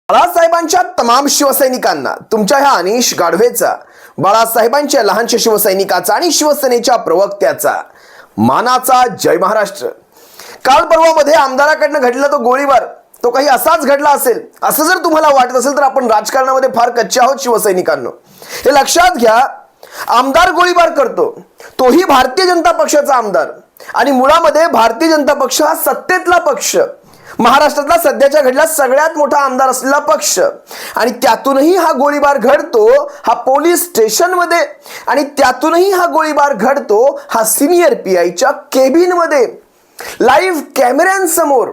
बाळासाहेबांच्या तमाम शिवसैनिकांना तुमच्या ह्या अनिश गाढवेचा, बाळासाहेबांच्या लहानशा शिवसैनिकाचा आणि शिवसेनेच्या प्रवक्त्याचा मानाचा जय महाराष्ट्र। काल परवामध्ये आमदाराकडनं घडला तो गोळीबार, तो काही असाच घडला असेल असं जर तुम्हाला वाटत असेल तर आपण राजकारणामध्ये फार कच्चे आहोत शिवसैनिकांनो। हे लक्षात घ्या, आमदार गोळीबार करतो तोही भारतीय जनता पक्षाचा आमदार, आणि मुळामध्ये भारतीय जनता पक्ष हा सत्तेतला पक्ष, महाराष्ट्रातला सध्याच्या घडला सगळ्यात मोठा आमदार असलेला पक्ष, आणि त्यातूनही हा गोळीबार घडतो हा पोलीस स्टेशन मध्ये, आणि त्यातूनही हा गोळीबार घडतो हा सिनियर पीआयच्या केबिन मध्ये, लाईव्ह कॅमेऱ्यांसमोर।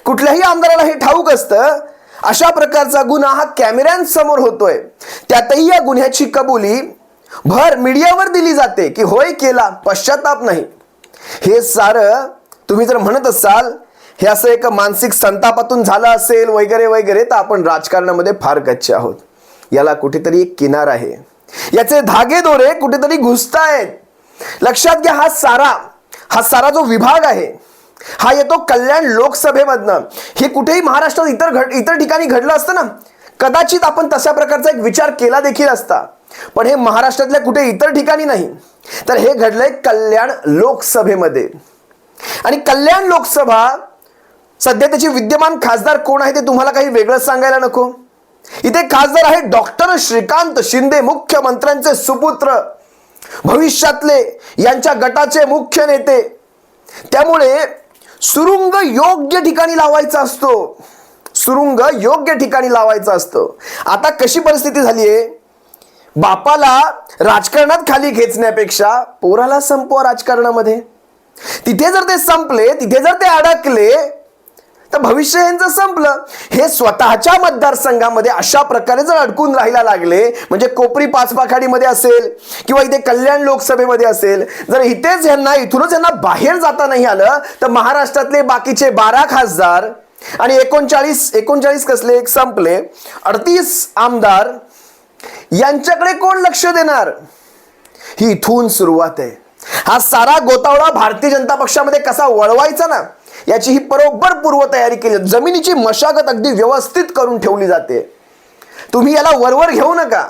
कुठल्याही आमदाराला हे ठाऊक असतं अशा प्रकारचा गुन्हा हा कॅमेऱ्यांसमोर होतोय, त्यातही या गुन्ह्याची कबुली भर मीडियावर दिली जाते की होय केला, पश्चाताप नाही। हे सारं तुम्ही जर म्हणत असाल हे असं एक मानसिक संतापातून झालं असेल वगैरे वगैरे, तर आपण राजकारणामध्ये फार कच्चे आहोत। याला कुठेतरी एक किनार आहे, याचे धागे दोरे कुठेतरी घुसतायत। लक्षात घ्या, हा सारा जो विभाग आहे हा येतो कल्याण लोकसभेमधनं। हे कुठेही महाराष्ट्रात इतर ठिकाणी घडलं असतं ना, कदाचित आपण तशा प्रकारचा एक विचार केला देखील असता, पण हे महाराष्ट्रातल्या कुठे इतर ठिकाणी नाही, तर हे घडलंय कल्याण लोकसभेमध्ये। आणि कल्याण लोकसभा सध्या त्याचे विद्यमान खासदार कोण आहे ते तुम्हाला काही वेगळं सांगायला नको। इथे खासदार आहे डॉक्टर श्रीकांत शिंदे, मुख्यमंत्र्यांचे सुपुत्र, भविष्यातले यांच्या गटाचे मुख्य नेते। त्यामुळे सुरुंग योग्य ठिकाणी लावायचा असतो, सुरुंग योग्य ठिकाणी लावायचा असतो। आता कशी परिस्थिती झालीये, बापाला राजकारणात खाली खेचण्यापेक्षा पोराला संपवा राजकारणामध्ये। तिथे जर ते संपले, तिथे जर ते अडकले तर भविष्य यांचं संपलं। हे स्वतःच्या मतदारसंघामध्ये अशा प्रकारे जर अडकून राहायला लागले, म्हणजे कोपरी पाचपाखाडीमध्ये असेल किंवा इथे कल्याण लोकसभेमध्ये असेल, जर इथूनच यांना बाहेर जाता नाही आलं तर महाराष्ट्रातले बाकीचे 12 खासदार आणि 39 कसले एक संपले 38 आमदार, यांच्याकडे कोण लक्ष देणार? ही इथून सुरुवात आहे। हा सारा गोतावळा भारतीय जनता पक्षामध्ये कसा वळवायचा ना, याची ही बरोबर पूर्वतयारी केली, जमिनीची मशागत अगदी व्यवस्थित करून ठेवली जाते। तुम्ही याला वरवर घेऊ नका।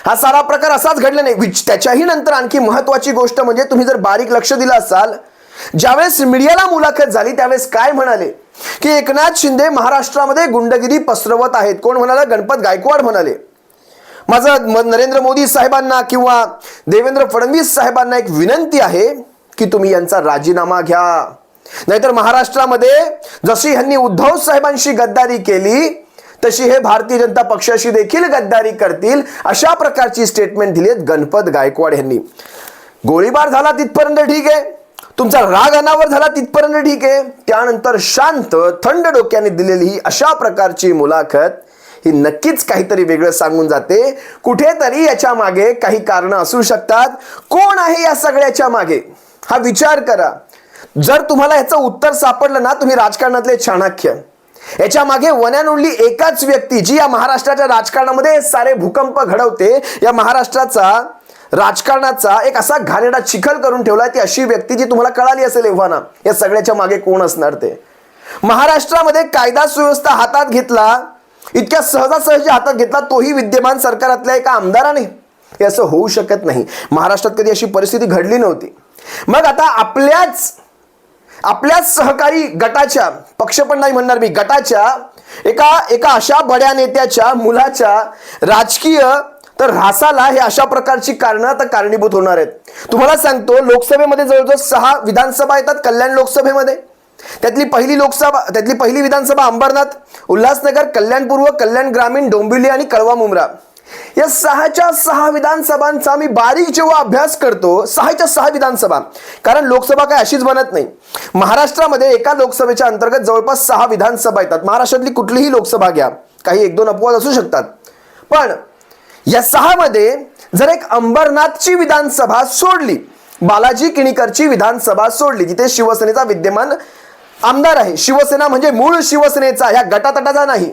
हा सारा प्रकार असाच घडला नाही। त्याच्याही नंतर आणखी महत्वाची गोष्ट म्हणजे, तुम्ही जर बारीक लक्ष दिलं असाल, ज्यावेळेस मीडियाला मुलाखत झाली त्यावेळेस काय म्हणाले की एकनाथ शिंदे महाराष्ट्रामध्ये गुंडगिरी पसरवत आहेत। कोण म्हणाला? गणपत गायकवाड म्हणाले। माझं नरेंद्र मोदी साहेबांना किंवा देवेंद्र फडणवीस साहेबांना एक विनंती आहे की तुम्ही यांचा राजीनामा घ्या, नाहीतर महाराष्ट्रामध्ये जशी ह्यांनी उद्धव साहेबांशी गद्दारी केली तशी हे भारतीय जनता पक्षाशी देखील गद्दारी करतील, अशा प्रकारची स्टेटमेंट दिली गणपत गायकवाड यांनी। गोळीबार झाला तिथपर्यंत ठीक आहे, तुमचा राग अनावर झाला तिथपर्यंत ठीक आहे, त्यानंतर शांत थंड डोक्याने दिलेली ही अशा प्रकारची मुलाखत ही नक्कीच काहीतरी वेगळं सांगून जाते। कुठेतरी याच्या मागे काही कारणं असू शकतात। कोण आहे या सगळ्याच्या मागे हा विचार करा। जर तुम्हाला याचं उत्तर सापडलं ना, तुम्ही राजकारणातले चाणक्य। याच्या मागे वन अँड ओनली एकाच व्यक्ती जी या महाराष्ट्राच्या राजकारणामध्ये सारे भूकंप घडवते, या महाराष्ट्राचा राजकारणाचा एक असा घाणेरडा चिखल करून ठेवलाय, ती अशी व्यक्ती जी तुम्हाला कळाली असेल एव्हाना या सगळ्याच्या मागे कोण असणार ते। महाराष्ट्रामध्ये कायदा सुव्यवस्था हातात घेतला, इतक्या सहजासहजी हातात घेतला, तोही विद्यमान सरकारातल्या एका आमदाराने। हे असं होऊ शकत नाही, महाराष्ट्रात कधी अशी परिस्थिती घडली नव्हती। मग आता आपल्याच सहकारी गटाच्या, पक्ष पण नाही म्हणणार मी, गटाच्या एका अशा बड्या नेत्याच्या मुलाच्या राजकीय तर ऱ्हासाला हे अशा प्रकारची कारणं तर कारणीभूत होणार आहेत। तुम्हाला सांगतो, लोकसभेमध्ये जवळजवळ 6 विधानसभा येतात कल्याण लोकसभेमध्ये। त्यातली पहिली विधानसभा अंबरनाथ, उल्हासनगर, कल्याण पूर्व, कल्याण ग्रामीण, डोंबिवली आणि कळवा मुंब्रा। या 6च्या 6 विधानसभांचा मी बारीक जेव्हा अभ्यास करतो, 6च्या 6 विधानसभा, कारण लोकसभा काय अशीच बनत नाही। महाराष्ट्रामध्ये एका लोकसभेच्या अंतर्गत जवळपास 6 विधानसभा येतात। महाराष्ट्रातली कुठलीही लोकसभा घ्या, काही 1-2 अपवाद असू शकतात, पण या 6 मध्ये जर एक अंबरनाथची विधानसभा सोडली, बालाजी किणीकरची विधानसभा सोडली, जिथे शिवसेनेचा विद्यमान आमदार आहे, शिवसेना म्हणजे मूळ शिवसेनेचा, ह्या गटातटाचा नाही,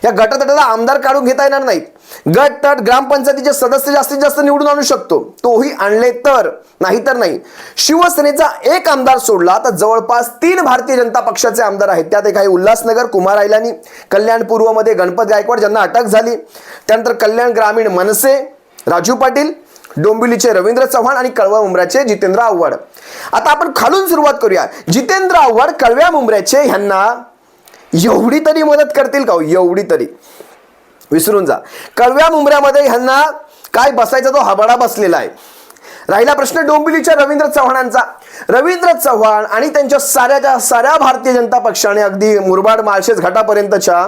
या गटतटाला आमदार काढून घेता येणार नाहीत. गट तट ग्रामपंचायतीचे सदस्य जास्तीत जास्त निवडून आणू शकतो, तोही आणले तर, नाही तर नाही. शिवसेनेचा एक आमदार सोडला तर जवळपास 3 भारतीय जनता पक्षाचे आमदार आहेत. त्यात एक आहे उल्हासनगर कुमार आयलानी, कल्याण पूर्व मध्ये गणपत गायकवाड ज्यांना अटक झाली, त्यानंतर कल्याण ग्रामीण मनसे राजू पाटील, डोंबिवलीचे रवींद्र चव्हाण आणि कळवा मुंब्र्याचे जितेंद्र आव्हाड. आता आपण खालून सुरुवात करूया. जितेंद्र आव्हाड कळव्या मुंब्र्याचे ह्यांना एवढी तरी मदत करतील का? एवढी तरी विसरून जा. कळव्या मुंब्र्यामध्ये ह्यांना काय बसायचा तो हबाडा बसलेला आहे. राहिला प्रश्न डोंबिवलीच्या रवींद्र चव्हाणांचा. रवींद्र चव्हाण आणि त्यांच्या साऱ्या भारतीय जनता पक्षाने अगदी मुरबाड माळशेज घाटापर्यंतच्या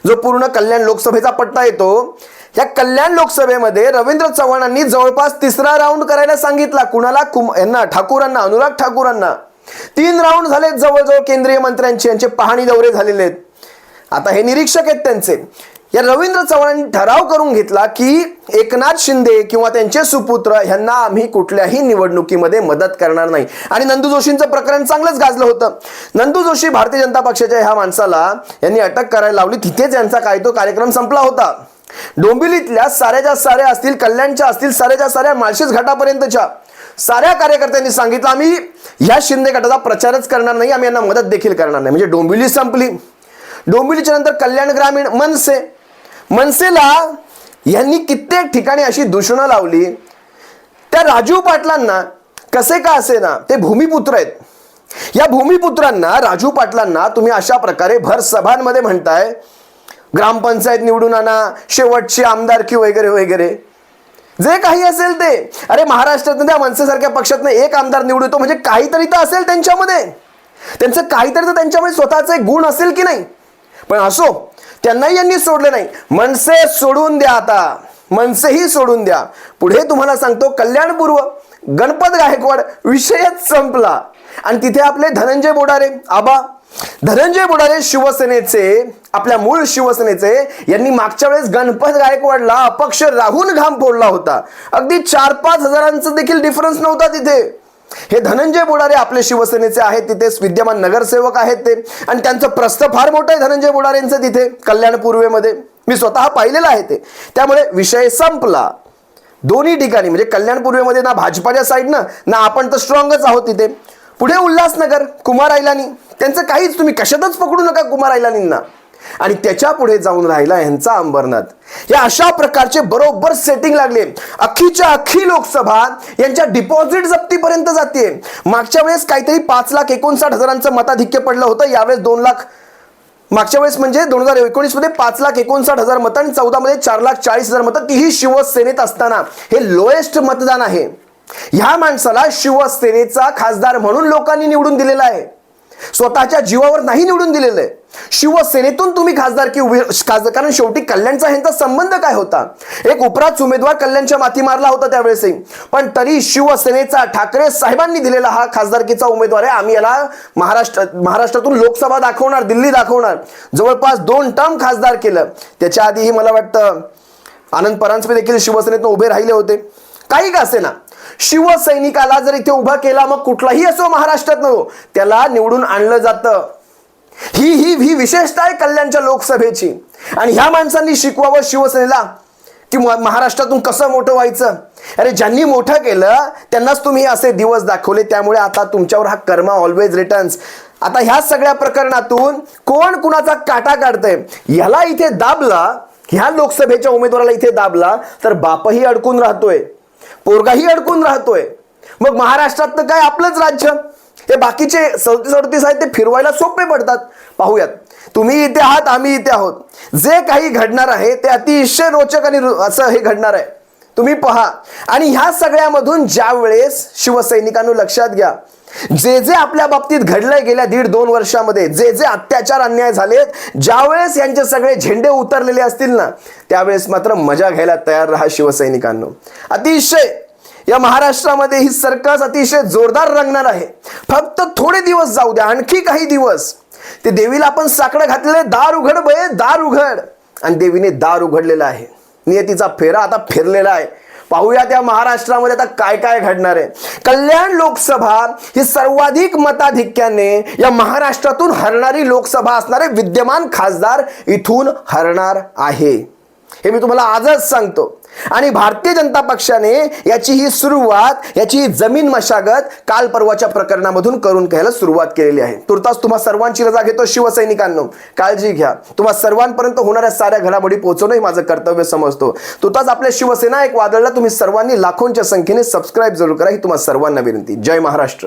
जो पूर्ण कल्याण लोकसभेचा पट्टा येतो, या कल्याण लोकसभेमध्ये रवींद्र चव्हाणांनी जवळपास 3रा राऊंड करायला सांगितला. कुणाला? यांना ठाकूरांना, अनुराग ठाकूरांना. 3 राऊंड झालेत जवळजवळ केंद्रीय मंत्र्यांचे, यांचे पाहणी दौरे झालेले आहेत. आता हे निरीक्षक आहेत त्यांचे. या रवींद्र चव्हाणांनी ठराव करून घेतला की एकनाथ शिंदे किंवा त्यांचे सुपुत्र यांना आम्ही कुठल्याही निवडणुकीमध्ये मदत करणार नाही. आणि नंदू जोशींचं प्रकरण चांगलंच गाजलं होतं. नंदू जोशी भारतीय जनता पक्षाच्या ह्या माणसाला यांनी अटक करायला लावली. तिथेच यांचा काय तो कार्यक्रम संपला होता. डोंबिवलीतल्या साऱ्याच्या साऱ्या असतील, कल्याणच्या असतील, साऱ्याच्या साऱ्या माळशेज घाटापर्यंतच्या साऱ्या कार्यकर्त्यांनी सांगितलं आम्ही ह्या शिंदे गटाचा प्रचारच करणार नाही, आम्ही यांना मदत देखील करणार नाही. म्हणजे डोंबिवली संपली. डोंबिवलीच्या नंतर कल्याण ग्रामीण मनसेला यांनी कित्येक ठिकाणी अशी दूषणं लावली. त्या राजू पाटलांना कसे का असे ना, ते भूमिपुत्र आहेत. या भूमिपुत्रांना, राजू पाटलांना तुम्ही अशा प्रकारे भर सभांमध्ये म्हणताय ग्रामपंचायत निवडून आणा, शेवटची आमदारकी वगैरे वगैरे, जे काही असेल ते. अरे महाराष्ट्रात त्या मनसेसारख्या पक्षातनं एक आमदार निवडतो म्हणजे काहीतरी तर असेल त्यांच्यामध्ये, त्यांचं काहीतरी तर त्यांच्यामध्ये स्वतःचे गुण असेल की नाही. पण असो, त्यांनाही यांनी सोडले नाही. मनसे सोडून द्या, आता मनसेही सोडून द्या. पुढे तुम्हाला सांगतो कल्याण पूर्व गणपत गायकवाड, विषयच संपला. आणि तिथे आपले धनंजय बोडारे आबा, धनंजय बोडारे शिवसेनेचे, आपल्या मूळ शिवसेनेचे, यांनी मागच्या वेळेस गणपत गायकवाडला अपक्ष राहून घाम फोडला होता. अगदी 4-5 हजारांचा देखील डिफरन्स नव्हता तिथे. हे धनंजय बोडारे आपले शिवसेनेचे आहेत, तिथे विद्यमान नगरसेवक आहेत ते, आणि त्यांचं प्रस्थ फार मोठं आहे धनंजय बोडारेंचं तिथे कल्याण पूर्वेमध्ये. मी स्वतः पाहिलेलं आहे ते. त्यामुळे विषय संपला दोन्ही ठिकाणी. म्हणजे कल्याण पूर्वेमध्ये ना भाजपाच्या साईडनं ना आपण तर स्ट्रॉंगच आहोत तिथे. पुढे उल्हासनगर कुमार आयलानी, त्यांचं काहीच तुम्ही कशातच पकडू नका कुमार आयलानींना. आणि त्याच्या पुढे जाऊन राहिला यांचा अंबरनाथ. या अशा प्रकारचे बरोबर सेटिंग लागले. अख्खीच्या अख्खी लोकसभा यांच्या डिपॉझिट जप्तीपर्यंत जाते. मागच्या वेळेस काहीतरी 5,59,000 मताधिक्य पडलं होतं, यावेळेस 2 लाख. मागच्या वेळेस म्हणजे 2019 मध्ये 5,59,000 मतं आणि 14 मध्ये 4,40,000 मतं, तीही शिवसेनेत असताना. हे लोएस्ट मतदान आहे. ह्या माणसाला शिवसेनेचा खासदार म्हणून लोकांनी निवडून दिलेला आहे, स्वतःच्या जीवावर नाही निवडून दिलेलं आहे. शिवसेनेतून तुम्ही खासदारकी उभी, कारण शेवटी कल्याणचा ह्यांचा संबंध काय होता? एक उपराच उमेदवार कल्याणच्या माथी मारला होता त्यावेळेसही, पण तरी शिवसेनेचा ठाकरे साहेबांनी दिलेला हा खासदारकीचा उमेदवार आहे. आम्ही याला महाराष्ट्रातून लोकसभा दाखवणार, दिल्ली दाखवणार. जवळपास 2 टर्म खासदार केलं. त्याच्या आधीही मला वाटतं आनंद परांजपे देखील शिवसेनेतून उभे राहिले होते. काही का असे ना, शिवसैनिकाला जर इथे उभा केला, मग कुठलाही असो महाराष्ट्रात नको, त्याला निवडून आणलं जातं. ही विशेषता आहे कल्याणच्या लोकसभेची. आणि ह्या माणसांनी शिकवावं शिवसेनेला की महाराष्ट्रातून कसं मोठं व्हायचं. अरे ज्यांनी मोठं केलं त्यांनाच तुम्ही असे दिवस दाखवले. त्यामुळे आता तुमच्यावर हा कर्मा ऑलवेज रिटर्न्स. आता ह्या सगळ्या प्रकरणातून कोण कुणाचा काटा काढतंय, याला इथे दाबला, ह्या लोकसभेच्या उमेदवाराला इथे दाबला तर बापही अडकून राहतोय, पोरगाही अडकून राहतोय. मग महाराष्ट्रात तर काय आपलंच राज्य. हे बाकीचे 37 आहेत ते फिरवायला सोपे पडतात. पाहूयात, तुम्ही इथे आहात, आम्ही इथे आहोत. जे काही घडणार आहे ते अतिशय रोचक आणि असं हे घडणार आहे, तुम्ही पहा. आणि ह्या सगळ्यामधून ज्या वेळेस शिवसैनिकांनो लक्षात घ्या, जे आपल्या बाबतीत घडलंय गेल्या 1.5-2 वर्षामध्ये, जे अत्याचार अन्याय झालेत, ज्यावेळेस यांचे सगळे झेंडे उतरलेले असतील ना, त्यावेळेस मात्र मजा घ्यायला तयार राहा शिवसैनिकांनो. अतिशय या महाराष्ट्रामध्ये ही सर्कस अतिशय जोरदार रंगणार आहे. फक्त थोडे दिवस जाऊ द्या, आणखी काही दिवस. ते देवीला आपण साकडं घातलेले, दार उघड बये दार उघड, आणि देवीने दार उघडलेलं आहे. नियतीचा फेरा आता फिरलेला आहे. पाहूया त्या महाराष्ट्रामध्ये आता काय काय घडणार आहे. कल्याण लोकसभा ही सर्वाधिक मताधिक्याने या महाराष्ट्रातून हरणारी लोकसभा असणारे विद्यमान खासदार इथून हरणार आहे, हे मी तुम्हाला आजच सांगतो. आणि भारतीय जनता पक्षाने याची ही सुरुवात, याची ही जमीन मशागत काल परवाच्या प्रकरणामधून करून घ्यायला सुरुवात केलेली आहे. तुर्तास तुम्हा सर्वांची रजा घेतो. शिवसैनिकांनो, काळजी घ्या. तुम्हा सर्वांपर्यंत होणाऱ्या साऱ्या घडामोडी पोहोचवणं हे माझं कर्तव्य समजतो. तुर्तास आपल्या शिवसेना एक वादळला तुम्ही सर्वांनी लाखोंच्या संख्येने सबस्क्राईब जरूर करा, ही तुम्हा सर्वांना विनंती. जय महाराष्ट्र.